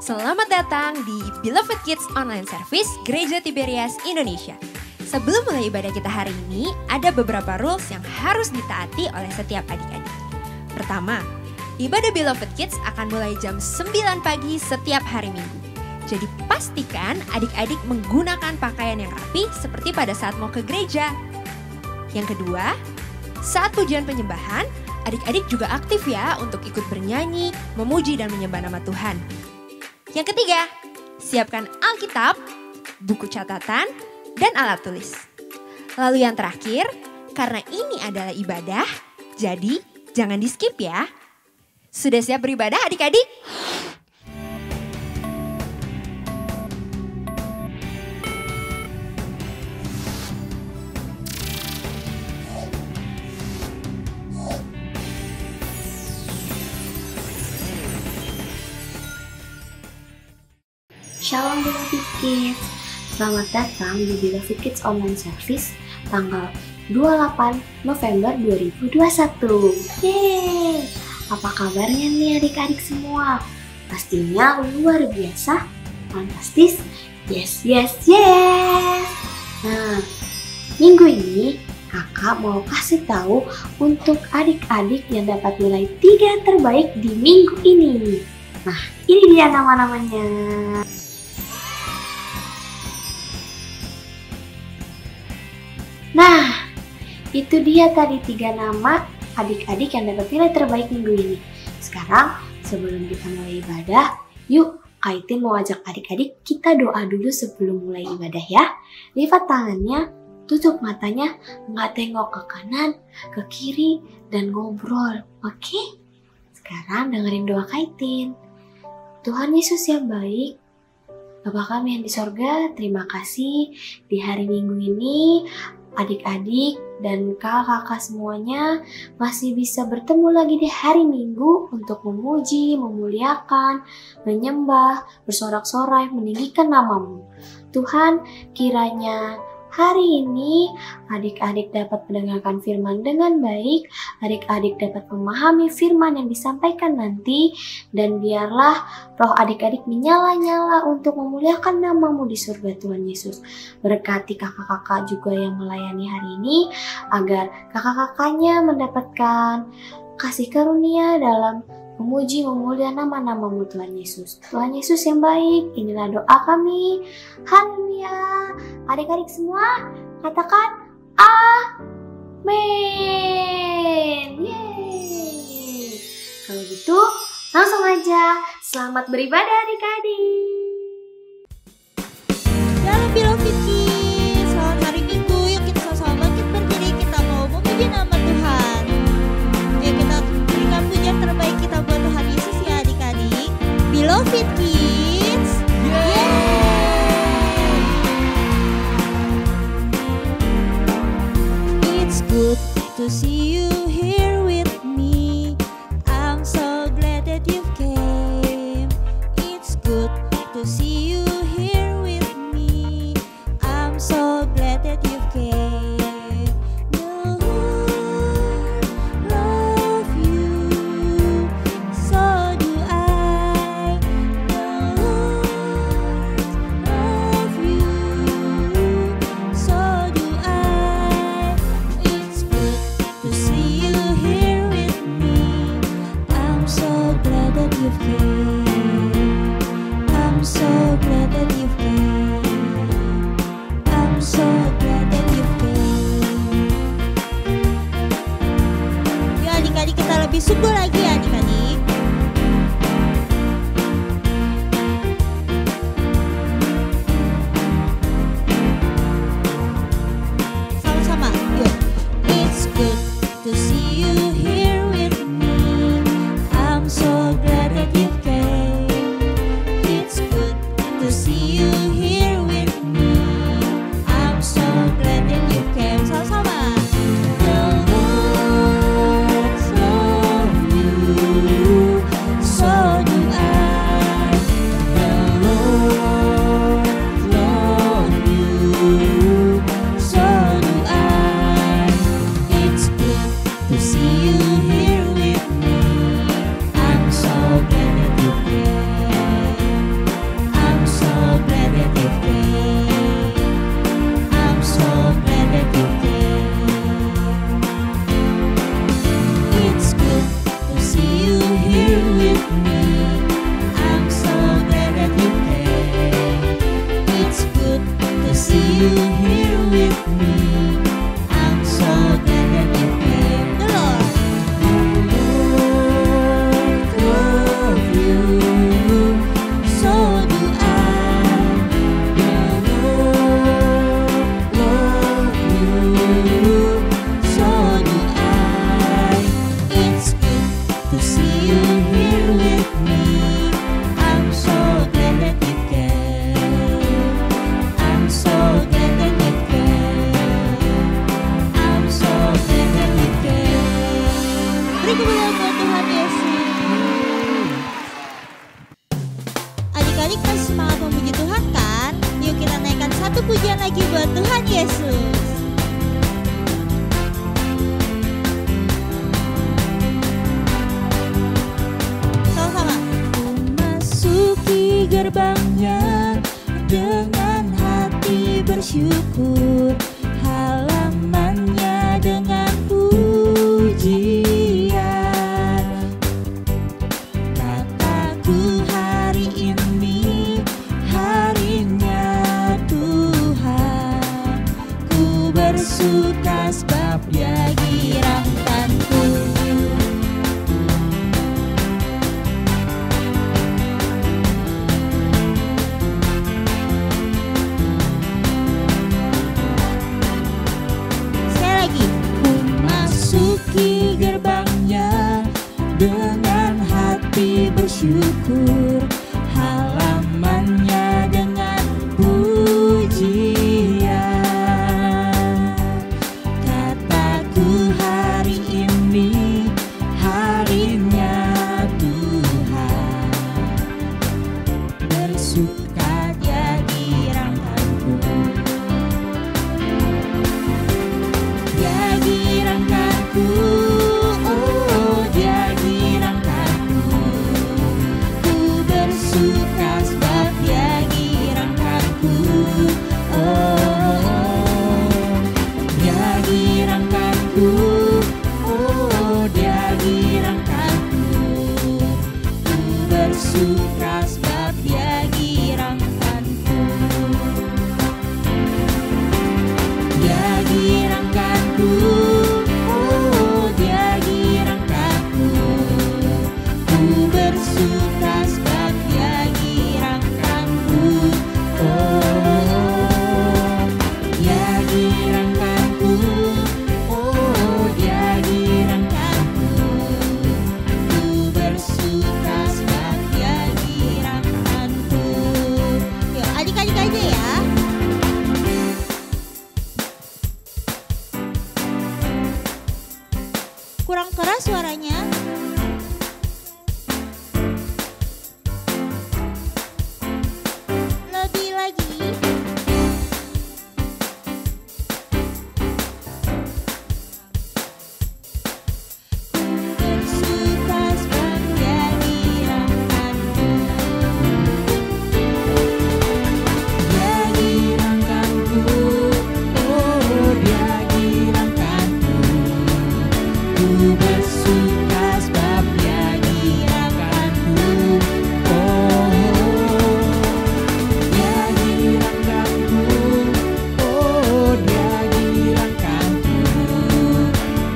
Selamat datang di Beloved Kids Online Service Gereja Tiberias Indonesia. Sebelum mulai ibadah kita hari ini, ada beberapa rules yang harus ditaati oleh setiap adik-adik. Pertama, ibadah Beloved Kids akan mulai jam 9 pagi setiap hari Minggu. Jadi pastikan adik-adik menggunakan pakaian yang rapi seperti pada saat mau ke gereja. Yang kedua, saat pujian penyembahan, adik-adik juga aktif ya untuk ikut bernyanyi, memuji dan menyembah nama Tuhan. Yang ketiga, siapkan Alkitab, buku catatan, dan alat tulis. Lalu yang terakhir, karena ini adalah ibadah, jadi jangan di skip ya. Sudah siap beribadah adik-adik? Shalom Beloved Kids, selamat datang di Beloved Kids Online Service tanggal 28 November 2021. Yeay! Apa kabarnya nih adik-adik semua? Pastinya luar biasa, fantastis, yes! Nah, minggu ini kakak mau kasih tahu untuk adik-adik yang dapat nilai 3 terbaik di minggu ini. Nah, ini dia nama-namanya. Nah, itu dia tadi 3 nama adik-adik yang dapat nilai terbaik minggu ini. Sekarang, sebelum kita mulai ibadah, yuk Kaitin mau ajak adik-adik kita doa dulu sebelum mulai ibadah ya. Lipat tangannya, tutup matanya, nggak tengok ke kanan, ke kiri, dan ngobrol. Oke? Sekarang dengerin doa Kaitin. Tuhan Yesus yang baik, Bapa kami yang di sorga, terima kasih di hari Minggu ini adik-adik dan kakak-kakak semuanya masih bisa bertemu lagi di hari Minggu untuk memuji, memuliakan, menyembah, bersorak-sorai, meninggikan namamu. Tuhan, kiranya hari ini adik-adik dapat mendengarkan firman dengan baik, adik-adik dapat memahami firman yang disampaikan nanti, dan biarlah roh adik-adik menyala-nyala untuk memuliakan namamu di surga Tuhan Yesus. Berkati kakak-kakak juga yang melayani hari ini, agar kakak-kakaknya mendapatkan kasih karunia dalam memuji, memuliakan nama-namamu Tuhan Yesus. Tuhan Yesus yang baik, inilah doa kami. Haleluya. Adik-adik semua katakan amin. Yeay. Kalau gitu langsung aja selamat beribadah adik-adik. Shalom Beloved Kids, selamat hari Minggu. Yuk kita sama-sama bangkit berdiri, kita mau memuji nama Tuhan. Yuk kita berikan pujian terbaik kita buat Tuhan Yesus ya adik-adik. Beloved Kids, yeay! It's good to see you here with me. I'm so glad that you came. It's good to see you here with me. I'm so glad that you came. The Lord love you, so do I. The Lord love you, so do I. It's good to see you here with me. I'm so glad that you came. I'm so glad that you came. I'm so glad that you came. Yuk adik-adik kita lebih sungguh lagi ya adik-adik. Sama-sama, yuk. It's good to see you here with me. I'm so glad that you came. It's good to see you here with me. I'm so glad that you came. Sama-sama. The Lord love you, buat Tuhan Yesus. Adik-adik masih semangat memuji Tuhan kan? Yuk kita naikkan satu pujian lagi buat Tuhan Yesus. Sama-sama. Memasuki gerbangnya dengan hati bersyukur, halamannya dengan pujian. Kataku hari ini harinya Tuhan, ku bersuka sebab Dia girangkanku. Memasuki gerbangnya dengan hati bersyukur, halamannya dengan pujian. Kataku hari ini harinya Tuhan, bersuka Dia girangkanku. Dia girangkanku, oh Dia girangkanku. Ku bersuka sebab Dia girangkanku. Oh, Dia girangkanku, oh Dia girangkanku. Ku bersuka sebab Dia girangkanku. Dia girangkanku, oh Dia girangkanku. Ku bersuka sebab Dia girangkanku. Oh, Dia girangkanku, oh Dia girangkanku. Ku bersuka sebab Dia girangkanku. Yuk adik-adik aja ya. Kurang keras suaranya. Lebih lagi. Bersuka sebab Dia girangkanku. Dia girangkanku, oh Dia girangkanku. Ku bersuka sebab Dia girangkanku. Oh, Dia girangkanku, oh Dia girangkanku.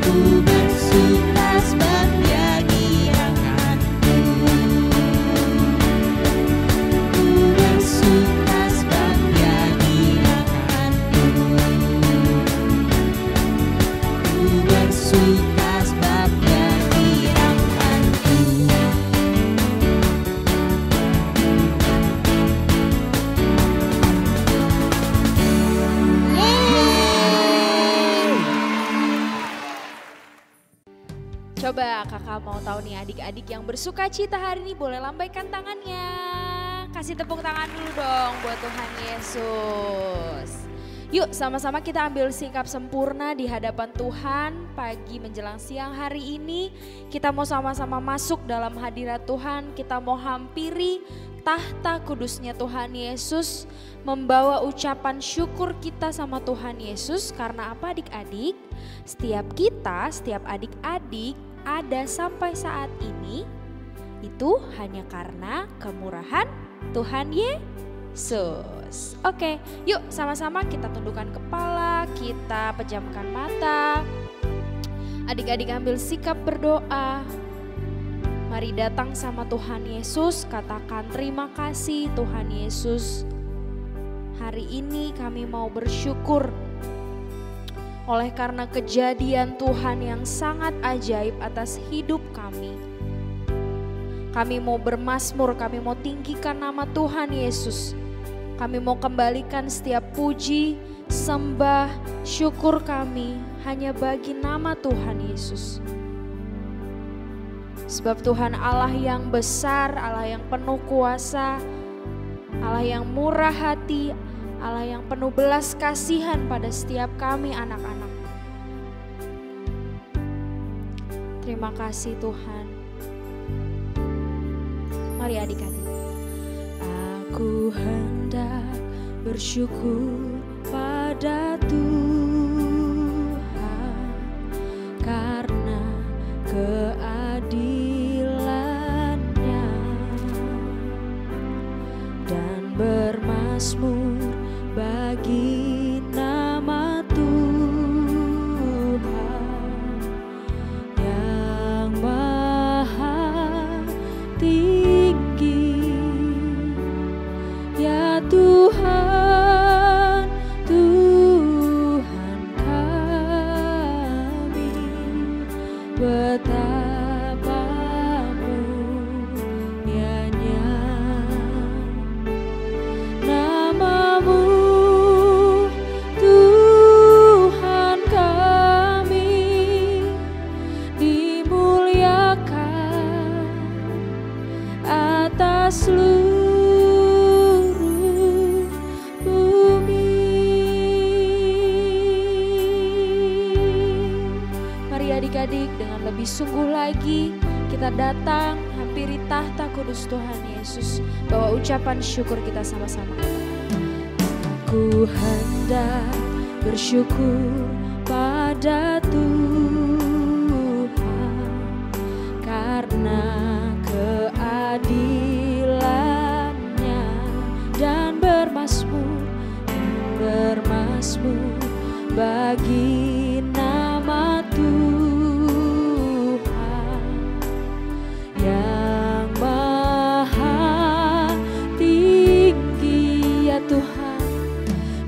Ku bersuka sebab Dia girangkanku. Ku bersuka sebab Dia girangkanku. Ku bersuka sebab Dia girangkanku. Yeay! Coba kakak mau tahu nih adik-adik yang bersuka cita hari ini boleh lambaikan tangannya. Kasih tepuk tangan dulu dong buat Tuhan Yesus. Yuk sama-sama kita ambil sikap sempurna di hadapan Tuhan pagi menjelang siang hari ini. Kita mau sama-sama masuk dalam hadirat Tuhan, kita mau hampiri tahta kudusnya Tuhan Yesus. Membawa ucapan syukur kita sama Tuhan Yesus karena apa adik-adik? Setiap kita, setiap adik-adik ada sampai saat ini itu hanya karena kemurahan Tuhan Yesus. Oke, yuk sama-sama kita tundukkan kepala, kita pejamkan mata. Adik-adik ambil sikap berdoa. Mari datang sama Tuhan Yesus, katakan terima kasih Tuhan Yesus. Hari ini kami mau bersyukur oleh karena kejadian Tuhan yang sangat ajaib atas hidup kami. Kami mau bermazmur, kami mau tinggikan nama Tuhan Yesus. Kami mau kembalikan setiap puji, sembah, syukur kami hanya bagi nama Tuhan Yesus. Sebab Tuhan Allah yang besar, Allah yang penuh kuasa, Allah yang murah hati, Allah yang penuh belas kasihan pada setiap kami anak-anak. Terima kasih Tuhan. Mari adik-adik. Aku hendak bersyukur pada Tuhan karena keadilannya dan bermazmur bagi nama Tuhan yang maha tinggi. Ya Tuhan, Tuhan kami, betapa mulianya nama-Mu, Tuhan kami, dimuliakan atas seluruh bumi. Mari adik-adik, dengan lebih sungguh lagi kita datang hampiri tahta kudus Tuhan Yesus, bawa ucapan syukur kita sama-sama. Aku hendak bersyukur pada Tuhan karena keadilannya dan bermazmur bagi nama Tuhan yang maha tinggi. Ya Tuhan,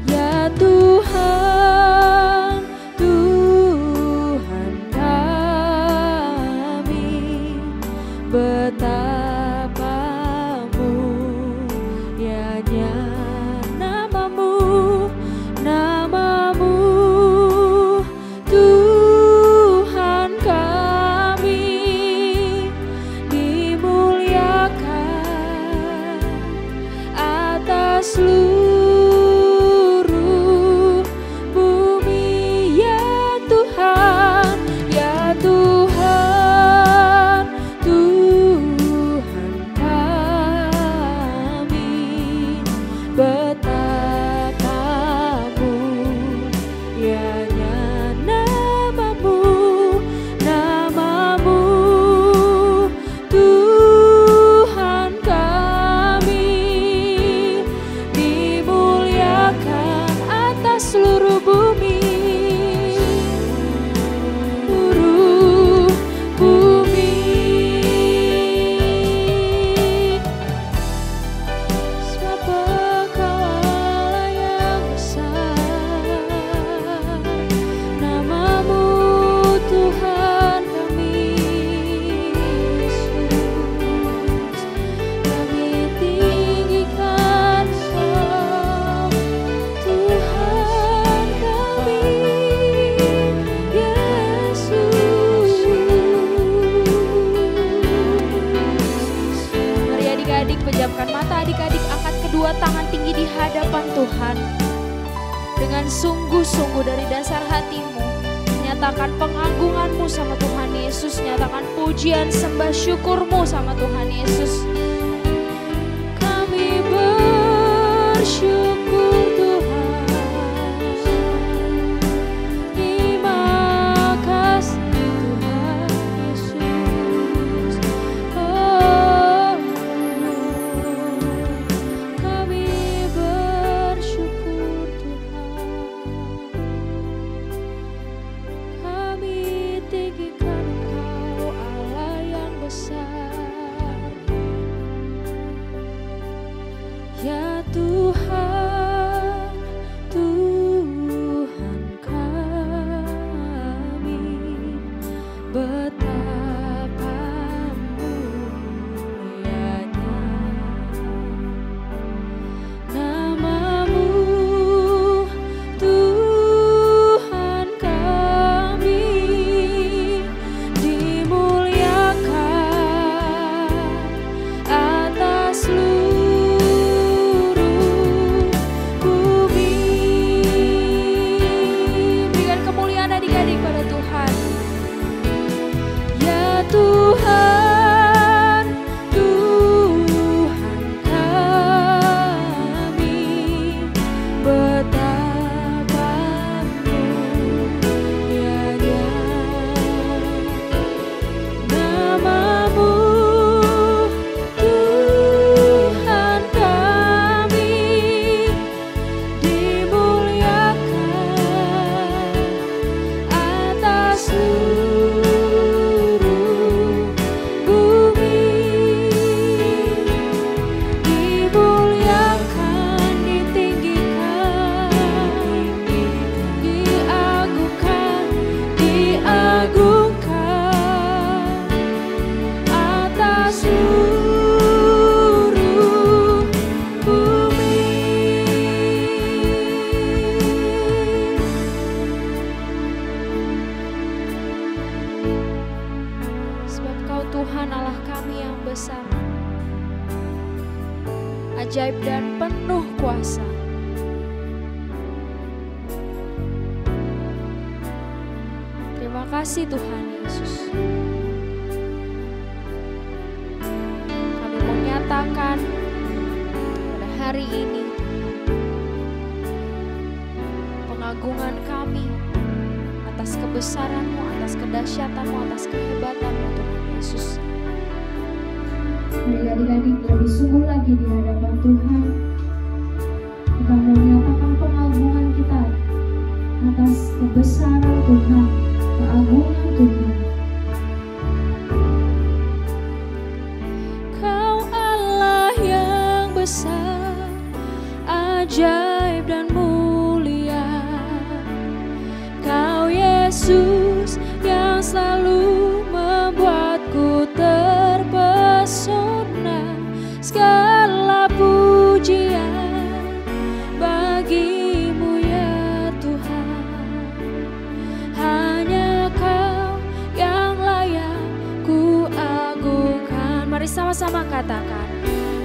ya Tuhan, Tuhan kami, betapa mulianya nama-Mu, nama-Mu, Tuhan kami, dimuliakan atas seluruh bumi. Ya Tuhan, ya Tuhan, Tuhan kami, betapa mulianya nama-Mu, nama-Mu, Tuhan kami, dimuliakan atas seluruh bumi. Seluruh bumi. Sebab Engkau Allah yang besar, nama-Mu Tuhan kami Yesus, kami tinggikan Engkau Tuhan kami Yesus. Mari adik-adik, pejamkan mata adik-adik, angkat kedua tangan tinggi di hadapan Tuhan. Dengan sungguh-sungguh dari dasar hatimu, nyatakan pengagunganmu sama Tuhan Yesus, nyatakan pujian sembah syukurmu sama Tuhan Yesus. Kami bersyukur Tuhan, terima kasih Tuhan Yesus. Oh, kami bersyukur Tuhan, kami tinggikan Engkau Allah yang besar. Namamu Tuhan kami dimuliakan atas seluruh bumi, dimuliakan, ditinggikan, diagungkan, diagungkan atas seluruh bumi. Sebab Kau Tuhan Allah kami yang besar, ajaib dan penuh kuasa. Terima kasih Tuhan Yesus. Kami menyatakan pada hari ini pengagungan kami atas kebesaran-Mu, atas kedahsyatan-Mu, atas kehebatan-Mu Tuhan Yesus. Mari adik-adik lebih sungguh lagi di hadapan Tuhan. Kita mau menyatakan pengagungan kita atas kebesaran Tuhan, keagungan Tuhan. Kau Allah yang besar, ajaib dan mulia. Kau Yesus yang selalu membuatku terpesona. Segala pujian bagi-Mu ya Tuhan. Hanya Kau yang layak ku agungkan. Mari sama-sama katakan,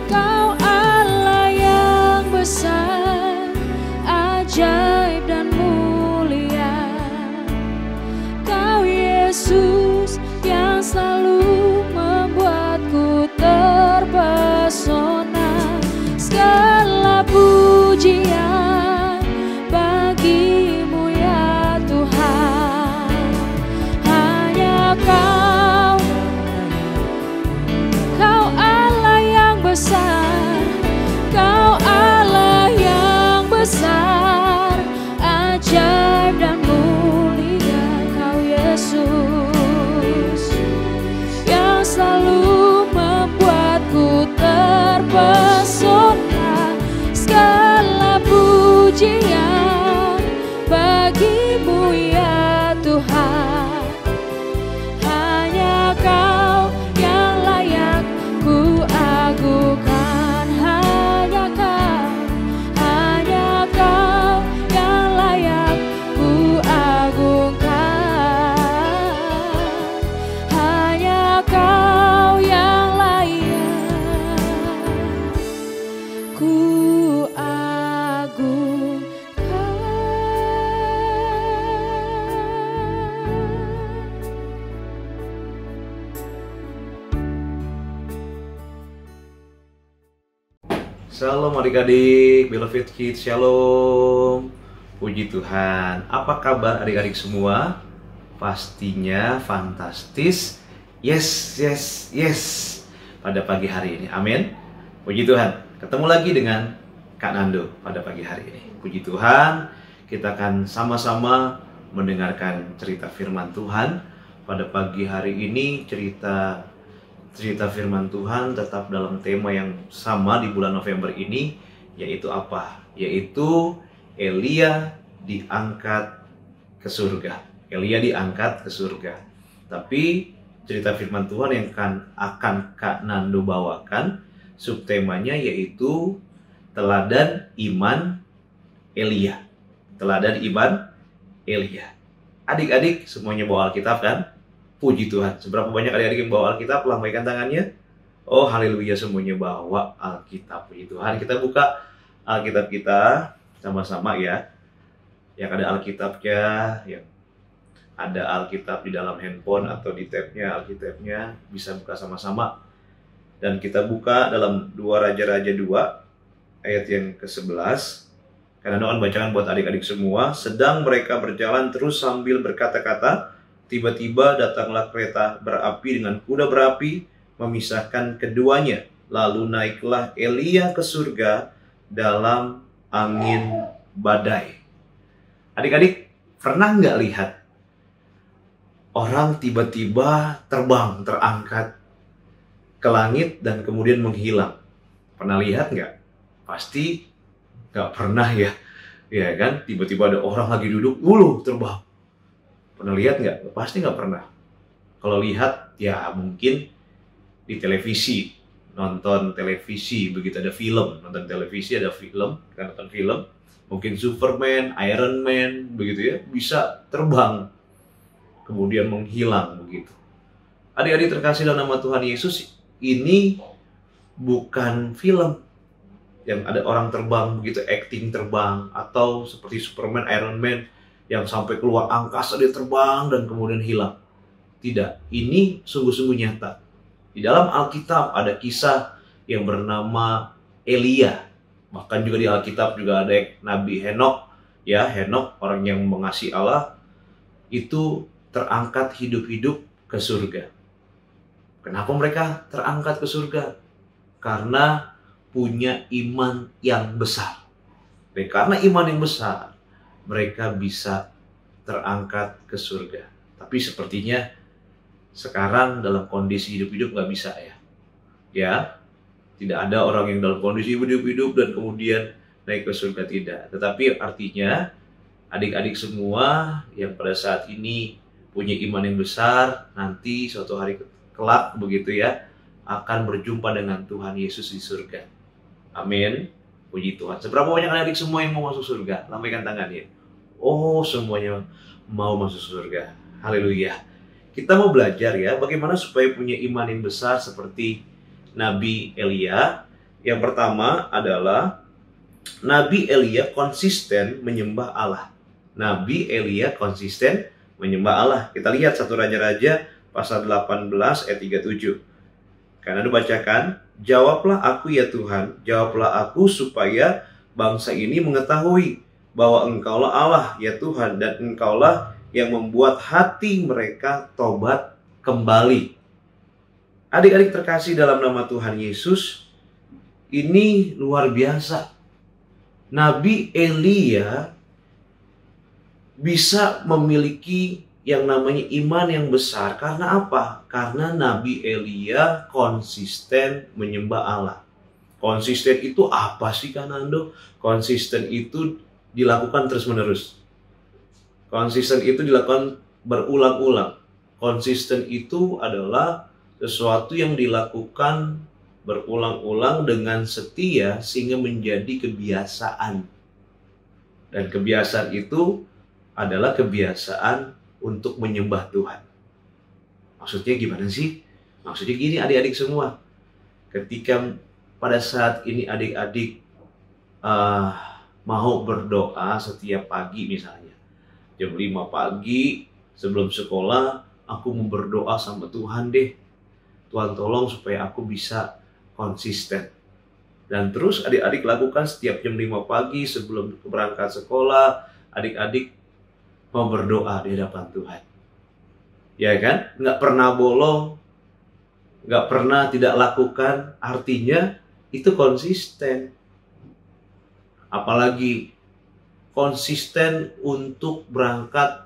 Kau Allah yang besar, ajaib dan mulia. Kau Yesus yang selalu membuatku terpesona. Segala pujian bagi-Mu ya Tuhan. Hanya Kau, Kau Allah yang besar, Kau Allah yang besar, ajaib dan mulia. Kau Yesus yang selalu membuatku terpesona. Segala pujian bagi-Mu ya Tuhan. Hanya Kau yang layak ku agungkan. Hanya Kau yang layak ku agungkan. Hanya Kau yang layak ku agungkan. Shalom adik-adik, Beloved Kids, Shalom. Puji Tuhan. Apa kabar adik-adik semua? Pastinya fantastis. Yes, yes, yes. Pada pagi hari ini, amin. Puji Tuhan. Ketemu lagi dengan Kak Nando pada pagi hari ini. Puji Tuhan, kita akan sama-sama mendengarkan cerita firman Tuhan. Pada pagi hari ini cerita firman Tuhan tetap dalam tema yang sama di bulan November ini, yaitu apa? Yaitu Elia diangkat ke surga. Elia diangkat ke surga. Tapi cerita firman Tuhan yang akan Kak Nando bawakan, subtemanya yaitu teladan iman Elia. Teladan iman Elia. Adik-adik semuanya bawa Alkitab kan? Puji Tuhan. Seberapa banyak adik-adik yang bawa Alkitab? Lambaikan tangannya. Oh haleluya, semuanya bawa Alkitab. Puji Tuhan. Kita buka Alkitab kita sama-sama ya. Yang ada Alkitabnya, yang ada Alkitab di dalam handphone atau di tabnya Alkitabnya, bisa buka sama-sama. Dan kita buka dalam 2 Raja-Raja 2 ayat yang ke-11. Karena akan bacakan buat adik-adik semua. Sedang mereka berjalan terus sambil berkata-kata, tiba-tiba datanglah kereta berapi dengan kuda berapi memisahkan keduanya. Lalu naiklah Elia ke surga dalam angin badai. Adik-adik, pernah nggak lihat orang tiba-tiba terbang, terangkat ke langit dan kemudian menghilang? Pernah lihat nggak? Pasti nggak pernah ya. Ya kan, tiba-tiba ada orang lagi duduk, terbang. Pernah lihat nggak? Pasti nggak pernah. Kalau lihat, ya mungkin di televisi, nonton televisi, begitu ada film, nonton televisi ada film, kan nonton film, mungkin Superman, Iron Man, begitu ya, bisa terbang, kemudian menghilang begitu. Adik-adik terkasih dalam nama Tuhan Yesus, ini bukan film yang ada orang terbang begitu, acting terbang, atau seperti Superman, Iron Man yang sampai keluar angkasa dia terbang dan kemudian hilang. Tidak, ini sungguh-sungguh nyata. Di dalam Alkitab ada kisah yang bernama Elia. Bahkan juga di Alkitab juga ada Nabi Henok, ya, Henok orang yang mengasihi Allah itu terangkat hidup-hidup ke surga. Kenapa mereka terangkat ke surga? Karena punya iman yang besar. Dan karena iman yang besar, mereka bisa terangkat ke surga. Tapi sepertinya sekarang dalam kondisi hidup-hidup nggak bisa ya. Ya, tidak ada orang yang dalam kondisi hidup-hidup dan kemudian naik ke surga, tidak. Tetapi artinya adik-adik semua yang pada saat ini punya iman yang besar, nanti suatu hari kelak begitu ya, akan berjumpa dengan Tuhan Yesus di surga. Amin. Puji Tuhan. Seberapa banyak adik semua yang mau masuk surga? Lambaikan tangannya. Oh, semuanya mau masuk surga. Haleluya. Kita mau belajar ya, bagaimana supaya punya iman yang besar seperti Nabi Elia. Yang pertama adalah Nabi Elia konsisten menyembah Allah. Nabi Elia konsisten menyembah Allah. Kita lihat 1 Raja-Raja pasal 18 ayat 37. Karena dibacakan, jawablah aku ya Tuhan, jawablah aku supaya bangsa ini mengetahui bahwa Engkaulah Allah ya Tuhan, dan Engkaulah yang membuat hati mereka tobat kembali. Adik-adik terkasih dalam nama Tuhan Yesus, ini luar biasa. Nabi Elia bisa memiliki yang namanya iman yang besar. Karena apa? Karena Nabi Elia konsisten menyembah Allah. Konsisten itu apa sih Kanando? Konsisten itu dilakukan terus-menerus. Konsisten itu dilakukan berulang-ulang. Konsisten itu adalah sesuatu yang dilakukan berulang-ulang dengan setia sehingga menjadi kebiasaan. Dan kebiasaan itu adalah kebiasaan untuk menyembah Tuhan. Maksudnya gimana sih? Maksudnya gini adik-adik semua. Ketika pada saat ini adik-adik mau berdoa setiap pagi misalnya. Jam 5 pagi sebelum sekolah, aku mau berdoa sama Tuhan deh. Tuhan tolong supaya aku bisa konsisten. Dan terus adik-adik lakukan setiap jam 5 pagi sebelum berangkat sekolah, adik-adik mau berdoa di hadapan Tuhan. Ya kan? Nggak pernah bolong, nggak pernah tidak lakukan, artinya itu konsisten. Apalagi konsisten untuk berangkat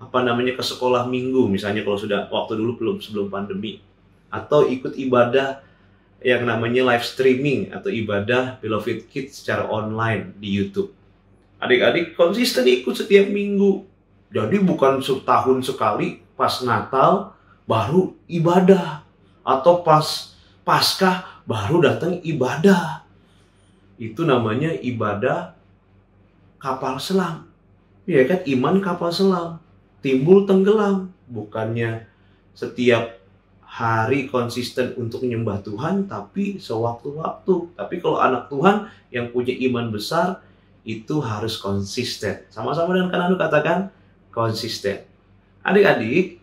ke sekolah minggu, misalnya kalau sudah waktu dulu sebelum pandemi, atau ikut ibadah yang namanya live streaming atau ibadah Beloved Kids secara online di YouTube. Adik-adik konsisten ikut setiap minggu. Jadi bukan setahun sekali pas Natal baru ibadah, atau pas Paskah baru datang ibadah. Itu namanya ibadah kapal selam. Ya kan, iman kapal selam. Timbul tenggelam. Bukannya setiap hari konsisten untuk menyembah Tuhan, tapi sewaktu-waktu. Tapi kalau anak Tuhan yang punya iman besar, itu harus konsisten. Sama-sama dengan Kananu katakan, konsisten. Adik-adik,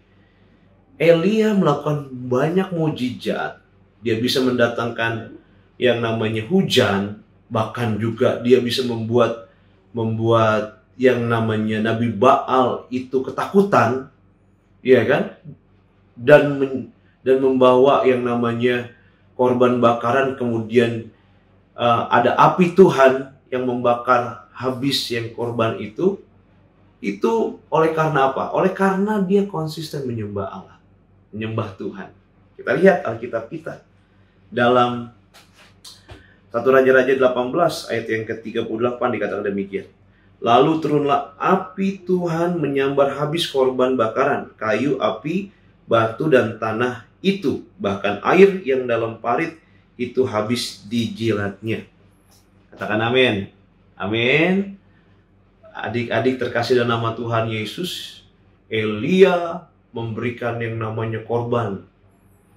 Elia melakukan banyak mukjizat. Dia bisa mendatangkan yang namanya hujan, bahkan juga dia bisa membuat yang namanya Nabi Baal itu ketakutan. Iya kan? Dan membawa yang namanya korban bakaran, kemudian ada api Tuhan yang membakar habis yang korban itu oleh karena apa? Oleh karena dia konsisten menyembah Allah, menyembah Tuhan. Kita lihat Alkitab kita dalam 1 Raja-Raja 18 ayat yang ke-38 dikatakan demikian. Lalu turunlah api Tuhan menyambar habis korban bakaran, kayu, api, batu, dan tanah itu. Bahkan air yang dalam parit itu habis dijilatnya. Katakan amin. Amin. Adik-adik terkasih dalam nama Tuhan Yesus, Elia memberikan yang namanya korban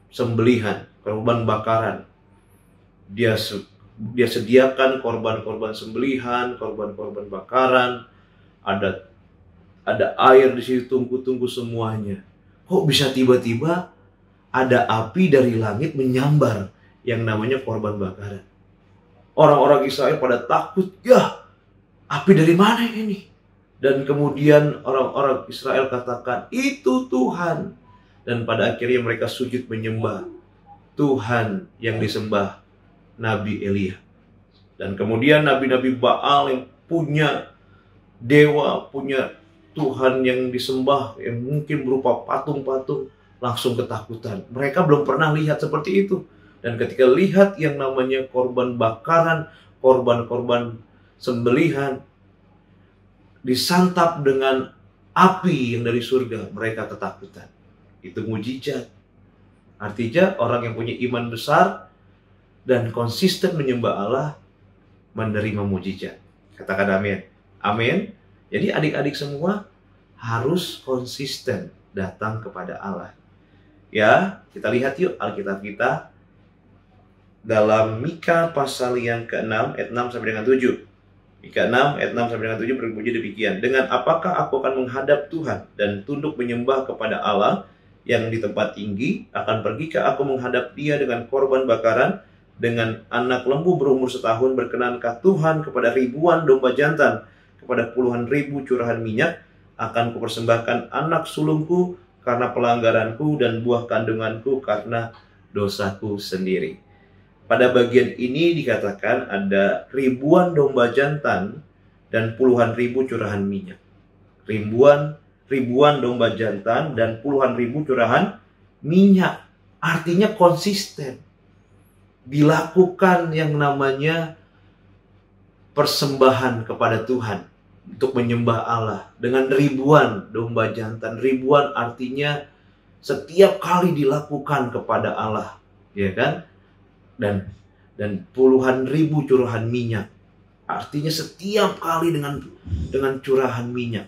sembelihan, korban bakaran. Dia sediakan korban-korban sembelihan, korban-korban bakaran. Ada air di situ, tunggu-tunggu semuanya. Kok bisa tiba-tiba ada api dari langit menyambar yang namanya korban bakaran? Orang-orang Israel pada takut, ya api dari mana ini? Dan kemudian orang-orang Israel katakan, itu Tuhan. Dan pada akhirnya mereka sujud menyembah Tuhan yang disembah Nabi Elia. Dan kemudian nabi-nabi Baal yang punya dewa, punya Tuhan yang disembah, yang mungkin berupa patung-patung, langsung ketakutan. Mereka belum pernah lihat seperti itu. Dan ketika lihat yang namanya korban bakaran, korban-korban sembelihan disantap dengan api yang dari surga, mereka ketakutan. Itu mujizat. Artinya orang yang punya iman besar dan konsisten menyembah Allah menerima mujizat. Katakan amin. Amin. Jadi adik-adik semua harus konsisten datang kepada Allah. Ya, kita lihat yuk Alkitab kita dalam Mika pasal yang ke-6 ayat 6 sampai dengan 7. Mika 6 ayat 6 sampai dengan 7 berbunyi demikian. Dengan apakah aku akan menghadap Tuhan dan tunduk menyembah kepada Allah yang di tempat tinggi? Akan pergikah aku menghadap Dia dengan korban bakaran, dengan anak lembu berumur setahun? Berkenankah Tuhan kepada ribuan domba jantan, kepada puluhan ribu curahan minyak? Akan kupersembahkan anak sulungku karena pelanggaranku dan buah kandunganku karena dosaku sendiri. Pada bagian ini dikatakan ada ribuan domba jantan dan puluhan ribu curahan minyak. Ribuan domba jantan dan puluhan ribu curahan minyak. Artinya konsisten. Dilakukan yang namanya persembahan kepada Tuhan untuk menyembah Allah dengan ribuan domba jantan. Ribuan artinya setiap kali dilakukan kepada Allah, ya kan? Dan puluhan ribu curahan minyak. Artinya setiap kali dengan curahan minyak.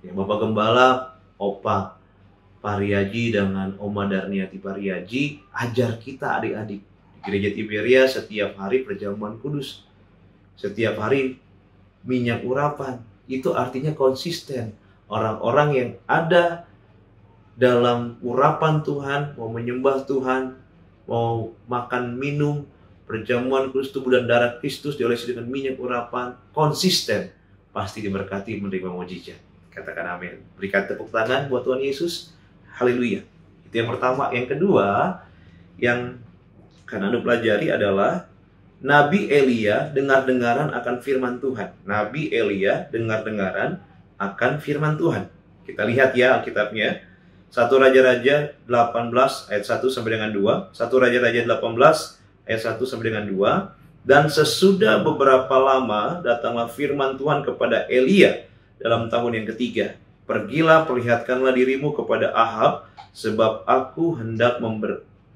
Ya, Bapak Gembala, Opa Pariaji dengan Oma Darniati Pariaji ajar kita adik-adik di Gereja Tiberia setiap hari perjamuan kudus. Setiap hari minyak urapan. Itu artinya konsisten. Orang-orang yang ada dalam urapan Tuhan, mau menyembah Tuhan, mau makan minum perjamuan kudus tubuh dan darah Kristus diolesi dengan minyak urapan, konsisten, pasti diberkati menerima mujizat. Katakan amin. Berikan tepuk tangan buat Tuhan Yesus. Haleluya. Itu yang pertama. Yang kedua, yang akan Anda pelajari adalah Nabi Elia dengar-dengaran akan firman Tuhan. Nabi Elia dengar-dengaran akan firman Tuhan. Kita lihat ya Alkitabnya. 1 Raja-Raja 18 ayat 1 sampai dengan 2. 1 Raja-Raja 18 ayat 1 sampai dengan 2. Dan sesudah beberapa lama datanglah firman Tuhan kepada Elia dalam tahun yang ketiga. Pergilah, perlihatkanlah dirimu kepada Ahab, sebab aku hendak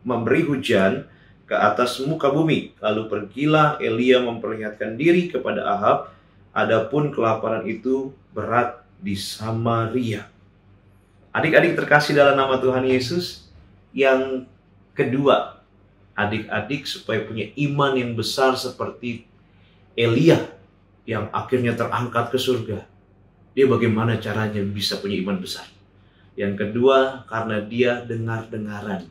memberi hujan ke atas muka bumi. Lalu pergilah Elia memperlihatkan diri kepada Ahab. Adapun kelaparan itu berat di Samaria. Adik-adik terkasih dalam nama Tuhan Yesus, yang kedua, adik-adik supaya punya iman yang besar seperti Elia yang akhirnya terangkat ke surga. Dia bagaimana caranya bisa punya iman besar? Yang kedua, karena dia dengar-dengaran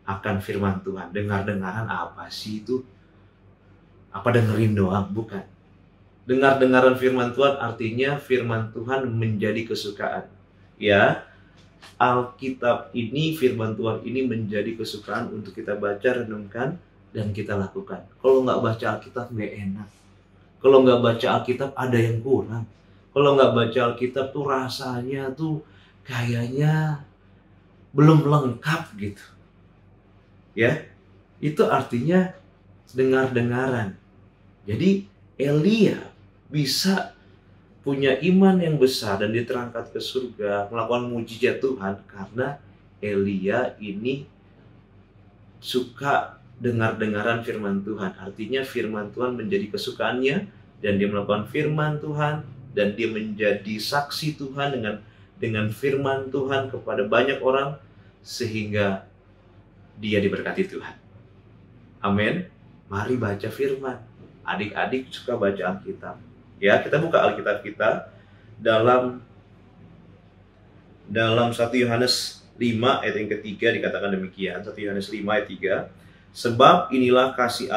akan firman Tuhan. Dengar-dengaran apa sih itu? Apa dengerin doang? Bukan. Dengar-dengaran firman Tuhan artinya firman Tuhan menjadi kesukaan. Ya, Alkitab ini, firman Tuhan ini menjadi kesukaan untuk kita baca, renungkan, dan kita lakukan. Kalau nggak baca Alkitab nggak enak. Kalau nggak baca Alkitab ada yang kurang. Kalau nggak baca Alkitab tuh rasanya tuh kayaknya belum lengkap gitu. Ya, itu artinya dengar-dengaran. Jadi Elia bisa punya iman yang besar dan diterangkat ke surga, melakukan mujizat Tuhan karena Elia ini suka dengar-dengaran firman Tuhan. Artinya firman Tuhan menjadi kesukaannya dan dia melakukan firman Tuhan dan dia menjadi saksi Tuhan dengan firman Tuhan kepada banyak orang sehingga dia diberkati Tuhan. Amin. Mari baca firman. Adik-adik suka baca Alkitab. Ya, kita buka Alkitab kita dalam 1 Yohanes 5 ayat yang ketiga dikatakan demikian. 1 Yohanes 5 ayat 3. Sebab inilah kasih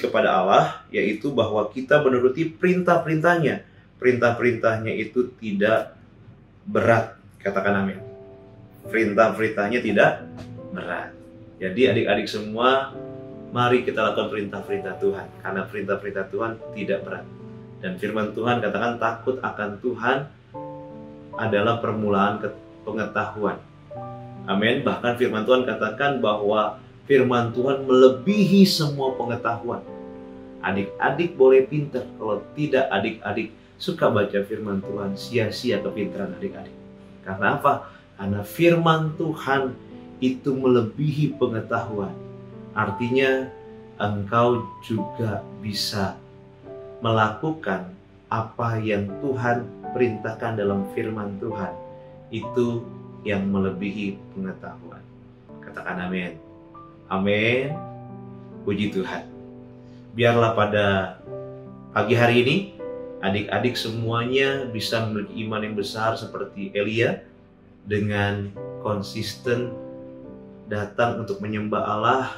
kepada Allah, yaitu bahwa kita menuruti perintah-perintahnya. Perintah-perintahnya itu tidak berat. Katakan amin. Perintah-perintahnya tidak berat. Jadi adik-adik semua, mari kita lakukan perintah-perintah Tuhan. Karena perintah-perintah Tuhan tidak berat. Dan firman Tuhan katakan takut akan Tuhan adalah permulaan pengetahuan. Amin. Bahkan firman Tuhan katakan bahwa firman Tuhan melebihi semua pengetahuan. Adik-adik boleh pintar. Kalau tidak adik-adik suka baca firman Tuhan, sia-sia kepintaran adik-adik. Karena apa? Karena firman Tuhan itu melebihi pengetahuan. Artinya engkau juga bisa melakukan apa yang Tuhan perintahkan dalam firman Tuhan. Itu yang melebihi pengetahuan. Katakan amin. Amin. Puji Tuhan. Biarlah pada pagi hari ini adik-adik semuanya bisa memiliki iman yang besar seperti Elia, dengan konsisten datang untuk menyembah Allah,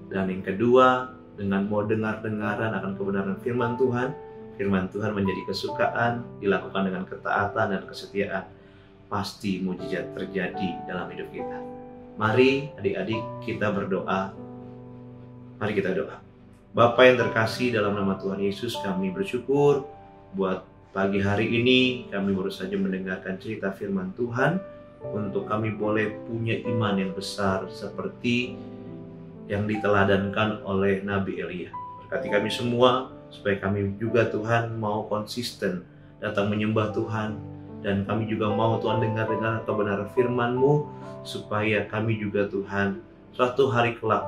dan yang kedua dengan mau dengar-dengaran akan kebenaran firman Tuhan. Firman Tuhan menjadi kesukaan, dilakukan dengan ketaatan dan kesetiaan. Pasti mujizat terjadi dalam hidup kita. Mari adik-adik kita berdoa. Mari kita doa. Bapa yang terkasih, dalam nama Tuhan Yesus kami bersyukur buat pagi hari ini. Kami baru saja mendengarkan cerita firman Tuhan untuk kami boleh punya iman yang besar seperti yang diteladankan oleh Nabi Elia. Berkati kami semua supaya kami juga Tuhan mau konsisten datang menyembah Tuhan, dan kami juga mau Tuhan dengar kebenaran firman-Mu supaya kami juga Tuhan suatu hari kelak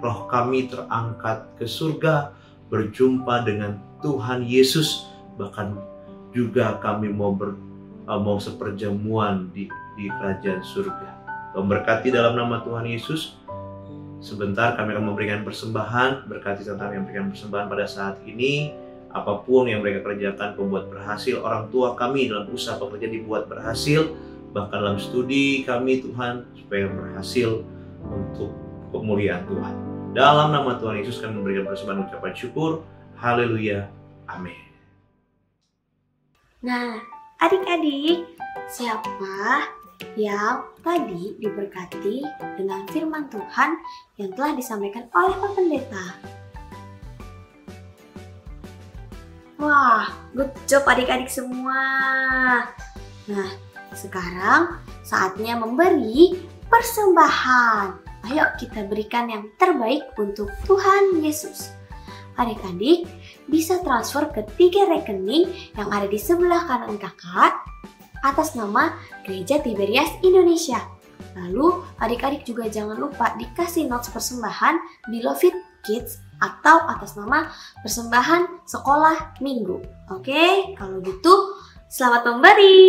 roh kami terangkat ke surga berjumpa dengan Tuhan Yesus, bahkan juga kami mau seperjamuan di kerajaan surga. Memberkati dalam nama Tuhan Yesus. Sebentar kami akan memberikan persembahan. Berkati tentang yang memberikan persembahan pada saat ini. Apapun yang mereka kerjakan membuat berhasil. Orang tua kami dalam usaha pekerjaan dibuat berhasil. Bahkan dalam studi kami Tuhan supaya berhasil untuk kemuliaan Tuhan. Dalam nama Tuhan Yesus kami memberikan persembahan ucapan syukur. Haleluya. Amin. Nah, adik-adik, siapa yang tadi diberkati dengan firman Tuhan yang telah disampaikan oleh Pak Pendeta? Wah, good job adik-adik semua. Nah, sekarang saatnya memberi persembahan. Ayo kita berikan yang terbaik untuk Tuhan Yesus. Adik-adik bisa transfer ke 3 rekening yang ada di sebelah kanan kakak atas nama Gereja Tiberias Indonesia. Lalu adik-adik juga jangan lupa dikasih notes persembahan Beloved Kids atau atas nama persembahan sekolah minggu. Oke, kalau gitu selamat memberi.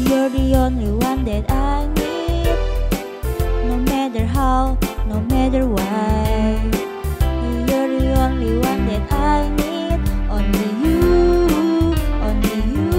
You're the only one that I need, no matter how, no matter why. You're the only one that I need, only you, only you.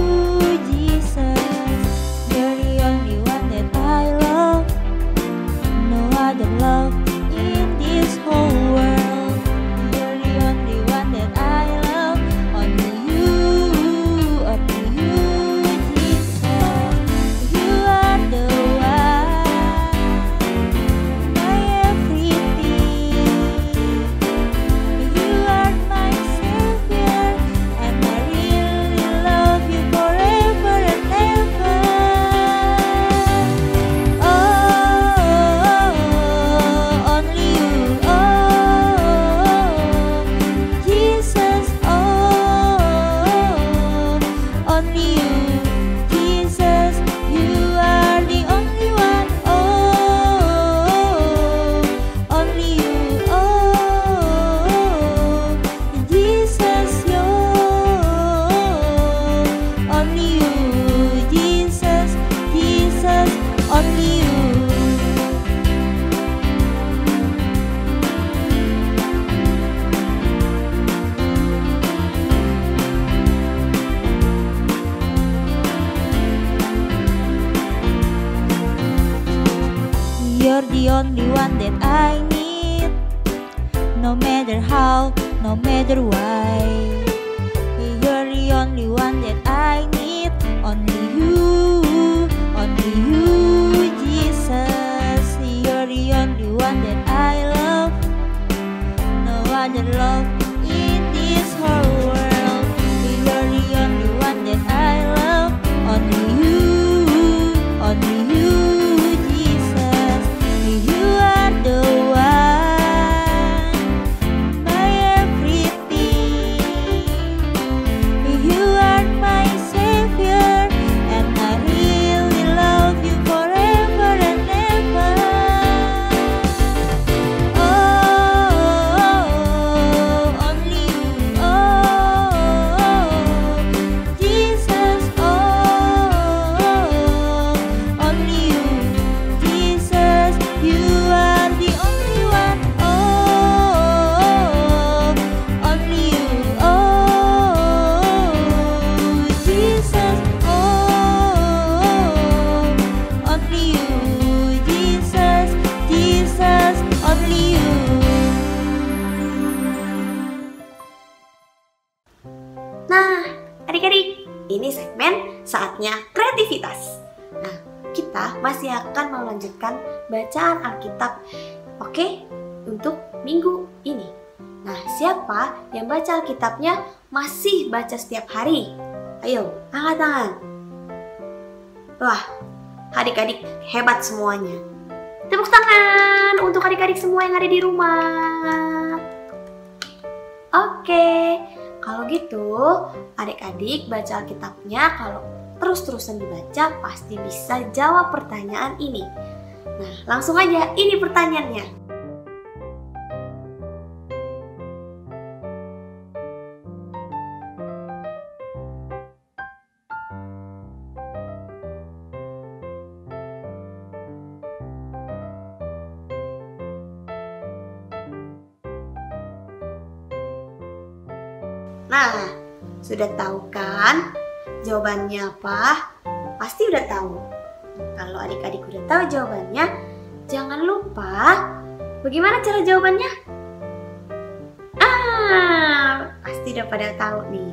You're the only one that I need. No matter how, no matter why. You're the only one that I need. Only you, Jesus. You're the only one that I love. No other love in this whole world. You're the only one that I love. Only you, Jesus. You are the one, my everything. You are my Savior, and I really love you forever and ever. Oh, only you, Jesus. Only you, Jesus. You are the only one. Only you, Jesus. Only you, Jesus. Jesus, only you. Nah, adik-adik, ini segmen saatnya kreativitas. Nah, kita masih akan melanjutkan bacaan Alkitab, oke, untuk minggu ini. Nah, siapa yang baca Alkitabnya masih baca setiap hari? Ayo, angkat tangan. Wah, adik-adik hebat semuanya. Tepuk tangan untuk adik-adik semua yang ada di rumah. Oke, kalau gitu adik-adik baca Alkitabnya, kalau terus-terusan dibaca pasti bisa jawab pertanyaan ini. Nah, langsung aja, ini pertanyaannya. Nah, sudah tahu kan jawabannya apa? Pasti udah tahu. Kalau adik-adik udah tahu jawabannya, jangan lupa bagaimana cara jawabannya? Pasti udah pada tahu nih.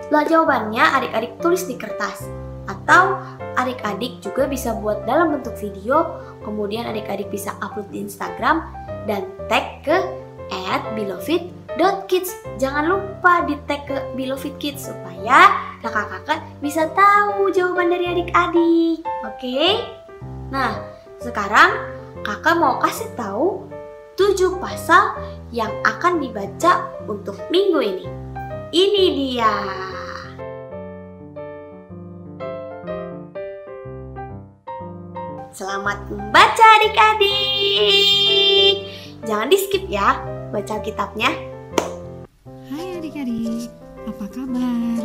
Setelah jawabannya adik-adik tulis di kertas, atau adik-adik juga bisa buat dalam bentuk video, kemudian adik-adik bisa upload di Instagram dan tag ke @beloved.kids. Jangan lupa di tag ke Beloved Kids supaya kakak-kakak bisa tahu jawaban dari adik-adik. Oke? Nah, sekarang kakak mau kasih tahu 7 pasal yang akan dibaca untuk minggu ini. Ini dia. Selamat membaca adik-adik. Jangan di skip ya baca kitabnya. Hai adik-adik, apa kabar?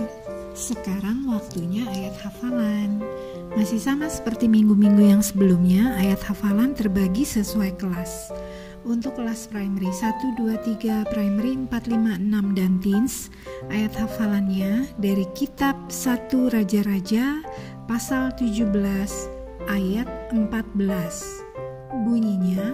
Sekarang waktunya ayat hafalan. Masih sama seperti minggu-minggu yang sebelumnya, ayat hafalan terbagi sesuai kelas. Untuk kelas primary 1, 2, 3, primary 4, 5, 6, dan teens, ayat hafalannya dari kitab 1 Raja-Raja pasal 17 ayat 14. Bunyinya,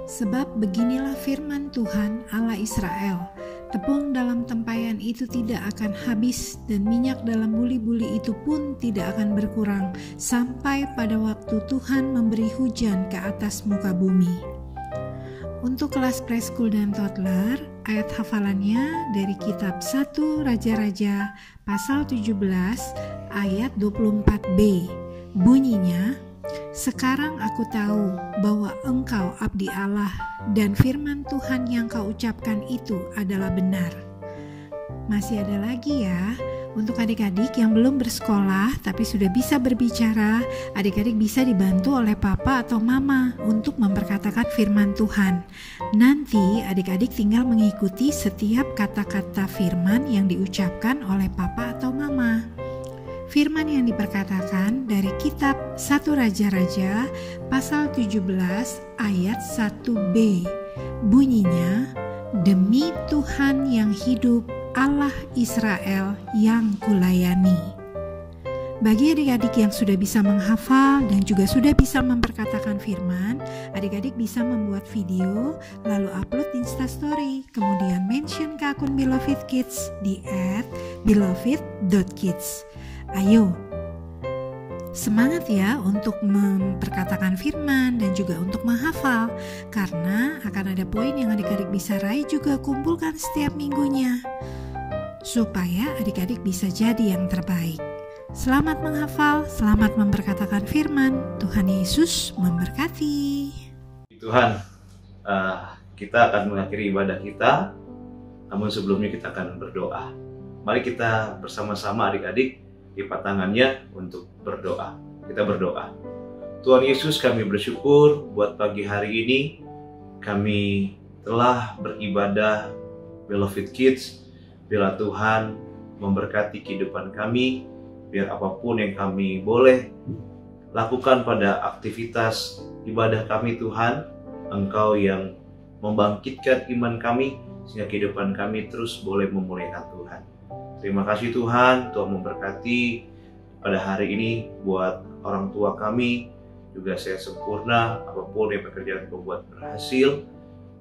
sebab beginilah firman Tuhan Allah Israel, tepung dalam tempayan itu tidak akan habis dan minyak dalam buli-buli itu pun tidak akan berkurang sampai pada waktu Tuhan memberi hujan ke atas muka bumi. Untuk kelas preschool dan toddler, ayat hafalannya dari kitab 1 Raja-Raja pasal 17 ayat 24b. Bunyinya, sekarang aku tahu bahwa engkau abdi Allah dan firman Tuhan yang kau ucapkan itu adalah benar. Masih ada lagi ya, untuk adik-adik yang belum bersekolah tapi sudah bisa berbicara, adik-adik bisa dibantu oleh papa atau mama untuk memperkatakan firman Tuhan. Nanti adik-adik tinggal mengikuti setiap kata-kata firman yang diucapkan oleh papa atau mama. Firman yang diperkatakan dari kitab 1 Raja-Raja pasal 17 ayat 1b. Bunyinya, demi Tuhan yang hidup, Allah Israel yang kulayani. Bagi adik-adik yang sudah bisa menghafal dan juga sudah bisa memperkatakan firman, adik-adik bisa membuat video lalu upload di Instastory, kemudian mention ke akun Beloved Kids di @beloved.kids. Ayo, semangat ya untuk memperkatakan firman dan juga untuk menghafal, karena akan ada poin yang adik-adik bisa raih juga kumpulkan setiap minggunya, supaya adik-adik bisa jadi yang terbaik. Selamat menghafal, selamat memperkatakan firman. Tuhan Yesus memberkati. Tuhan, kita akan mengakhiri ibadah kita, namun sebelumnya kita akan berdoa. Mari kita bersama-sama adik-adik lipat tangannya untuk berdoa. Kita berdoa. Tuhan Yesus, kami bersyukur buat pagi hari ini kami telah beribadah Beloved Kids. Bila Tuhan memberkati kehidupan kami, biar apapun yang kami boleh lakukan pada aktivitas ibadah kami Tuhan, Engkau yang membangkitkan iman kami sehingga kehidupan kami terus boleh memuliakan Tuhan. Terima kasih Tuhan, Tuhan memberkati pada hari ini buat orang tua kami, juga saya sempurna, apapun yang pekerjaan kau buat berhasil.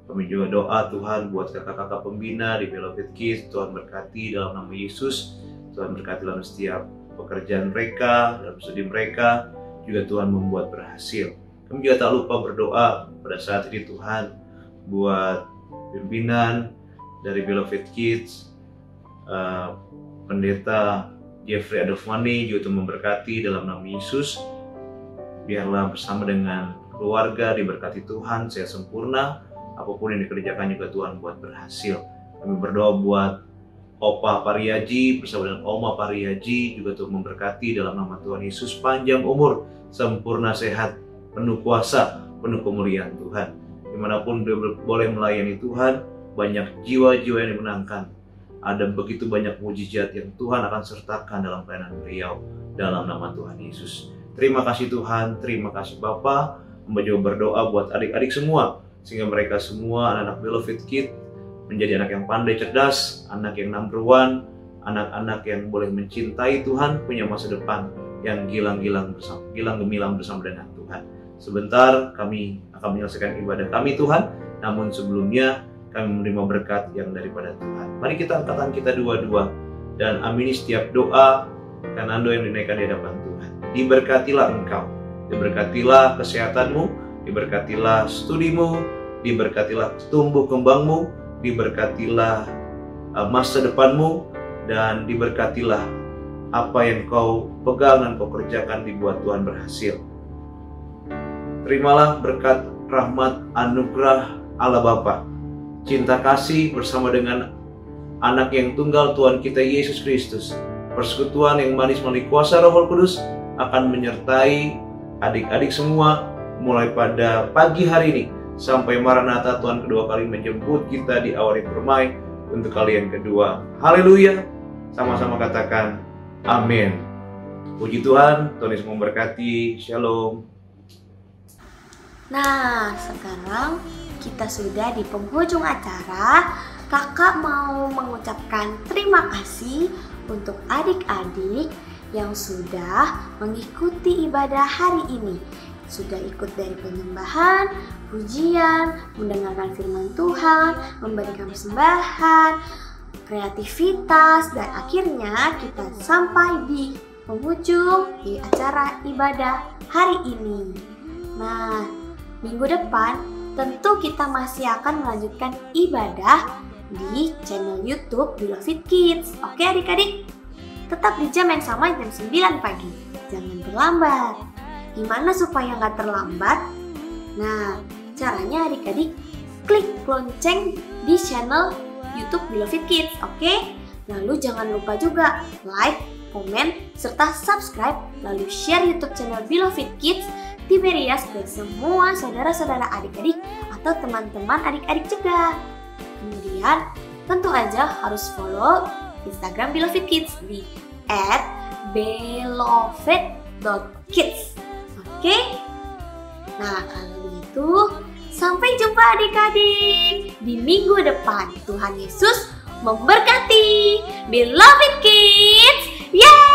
Kami juga doa Tuhan buat kakak-kakak pembina di Beloved Kids, Tuhan berkati dalam nama Yesus, Tuhan berkati dalam setiap pekerjaan mereka, dalam studi mereka, juga Tuhan membuat berhasil. Kami juga tak lupa berdoa pada saat ini Tuhan buat pimpinan dari Beloved Kids, Pendeta Jeffrey Adolfmani juga Tuhan memberkati dalam nama Yesus. Biarlah bersama dengan keluarga diberkati Tuhan, saya sempurna, apapun yang dikerjakan juga Tuhan buat berhasil. Kami berdoa buat Opa Pariaji bersama dengan Oma Pariaji, juga Tuhan memberkati dalam nama Tuhan Yesus, panjang umur, sempurna sehat, penuh kuasa, penuh kemuliaan Tuhan. Dimanapun dia boleh melayani Tuhan, banyak jiwa-jiwa yang dimenangkan. Ada begitu banyak mujizat yang Tuhan akan sertakan dalam pelayanan beliau dalam nama Tuhan Yesus. Terima kasih Tuhan, terima kasih Bapa. Hamba juga berdoa buat adik-adik semua, sehingga mereka semua anak-anak Beloved Kids menjadi anak yang pandai cerdas, anak yang number one, anak-anak yang boleh mencintai Tuhan, punya masa depan yang gilang gemilang bersama dengan Tuhan. Sebentar kami akan menyelesaikan ibadah kami Tuhan, namun sebelumnya kami menerima berkat yang daripada Tuhan. Mari kita angkat tangan kita dua-dua dan amini setiap doa kanando yang dinaikkan di hadapan Tuhan. Diberkatilah engkau, diberkatilah kesehatanmu, diberkatilah studimu, diberkatilah tumbuh kembangmu, diberkatilah masa depanmu, dan diberkatilah apa yang kau pegang dan kau kerjakan dibuat Tuhan berhasil. Terimalah berkat rahmat anugerah Allah Bapa, cinta kasih bersama dengan anak yang tunggal Tuhan kita Yesus Kristus, persekutuan yang manis melalui kuasa Roh Kudus akan menyertai adik-adik semua mulai pada pagi hari ini sampai Maranatha Tuhan kedua kali menjemput kita di awal permai untuk kali yang kedua. Haleluya. Sama-sama katakan amin. Puji Tuhan, Tuhan Yesus memberkati. Shalom. Nah, sekarang kita sudah di penghujung acara. Kakak mau mengucapkan terima kasih untuk adik-adik yang sudah mengikuti ibadah hari ini. Sudah ikut dari penyembahan, pujian, mendengarkan firman Tuhan, memberikan persembahan, kreativitas, dan akhirnya kita sampai di penghujung di acara ibadah hari ini. Nah, minggu depan tentu kita masih akan melanjutkan ibadah di channel YouTube Beloved Kids. Oke adik-adik? Tetap di jam yang sama, jam 9 pagi. Jangan terlambat. Gimana supaya nggak terlambat? Nah, caranya adik-adik klik lonceng di channel YouTube Beloved Kids, oke? Lalu jangan lupa juga like, komen, serta subscribe, lalu share YouTube channel Beloved Kids Tiberias ke semua saudara-saudara adik-adik atau teman-teman adik-adik juga. Kemudian tentu aja harus follow Instagram Beloved Kids di @beloved.kids. Oke? Nah, kalau begitu sampai jumpa adik-adik di minggu depan. Tuhan Yesus memberkati. Beloved Kids, yeay!